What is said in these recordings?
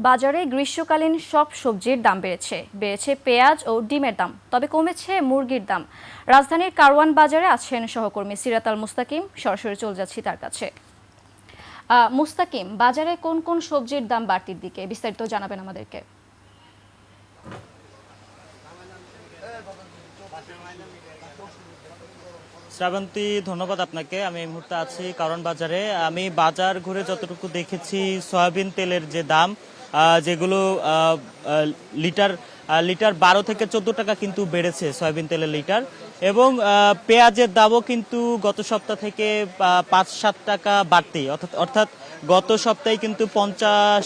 বাজারে গ্রীষ্মকালীন সব সবজির দাম বেড়েছে পেঁয়াজ ও ডিমের দাম, তবে কমেছে মুরগির দাম। রাজধানীর কারওয়ান বাজারে আছেন সহকর্মী সিরাত আল মুস্তাকিম, সরাসরি চলে যাচ্ছি তার কাছে। মুস্তাকিম, বাজারে কোন কোন সবজির দাম বাড়তির দিকে, বিস্তারিত জানাবেন আমাদেরকে। শ্রাবন্তী, ধন্যবাদ আপনাকে। আমি এই মুহূর্তে আছি কারওয়ান বাজারে। আমি বাজার ঘুরে যতটুকু দেখেছি, সয়াবিন তেলের যে দাম, যেগুলো লিটার লিটার ১২ থেকে ১৪ টাকা কিন্তু বেড়েছে সয়াবিন তেলের লিটার। এবং পেঁয়াজের দামও কিন্তু গত সপ্তাহ থেকে ৫-৭ টাকা বাড়তি, অর্থাৎ গত সপ্তাহে কিন্তু ৫৫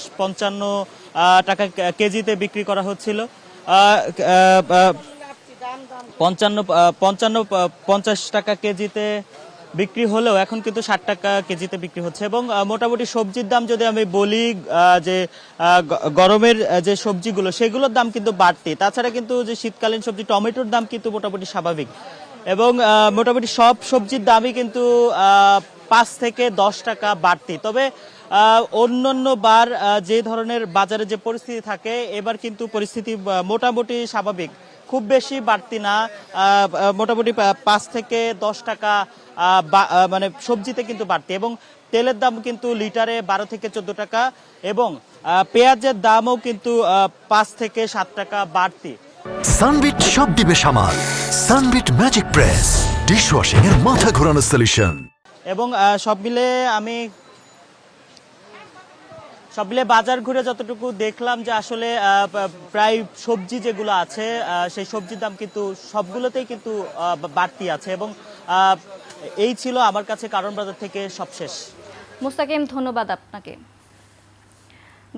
টাকা কেজিতে বিক্রি করা হচ্ছিল। পঞ্চান্ন পঞ্চান্ন ৫০ টাকা কেজিতে বিক্রি হলেও এখন কিন্তু ৬০ টাকা কেজিতে বিক্রি হচ্ছে। এবং মোটামুটি সবজির দাম যদি আমি বলি, যে গরমের যে সবজিগুলো সেগুলোর দাম কিন্তু বাড়তি। তাছাড়া কিন্তু যে শীতকালীন সবজি টমেটোর দাম কিন্তু মোটামুটি স্বাভাবিক। এবং মোটামুটি সব সবজির দামই কিন্তু ৫ থেকে ১০ টাকা বাড়তি। তবে অন্যান্য বার যে ধরনের বাজারে যে পরিস্থিতি থাকে, এবার কিন্তু পরিস্থিতি মোটামুটি স্বাভাবিক, খুব বেশি বাড়তি না। মোটামুটি ৫ থেকে ১০ টাকা মানে সবজিতে কিন্তু বাড়তি। এবং তেলের দাম কিন্তু লিটারে ১২ থেকে ১৪ টাকা, এবং পেঁয়াজের দামও কিন্তু ৫ থেকে ৭ টাকা বাড়তি। সানবিট সব দিবে সামাল। সানবিট ম্যাজিক প্রেস ডিশওয়াশিং এর মাথা ঘোরানো সলিউশন। এবং সব মিলে বাজার ঘুরে যতটুকু দেখলাম, যে আসলে প্রায় সবজি যেগুলো আছে সেই সবজির দাম কিন্তু সবগুলোতেই কিন্তু বাড়তি আছে। এবং এই ছিল আমার কাছে কারওয়ান বাজার থেকে সবশেষ। মুস্তাকিম, ধন্যবাদ আপনাকে।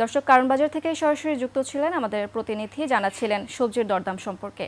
দর্শক, কারওয়ান বাজার থেকে সরাসরি যুক্ত ছিলেন আমাদের প্রতিনিধি, জানাচ্ছিলেন সবজির দরদাম সম্পর্কে।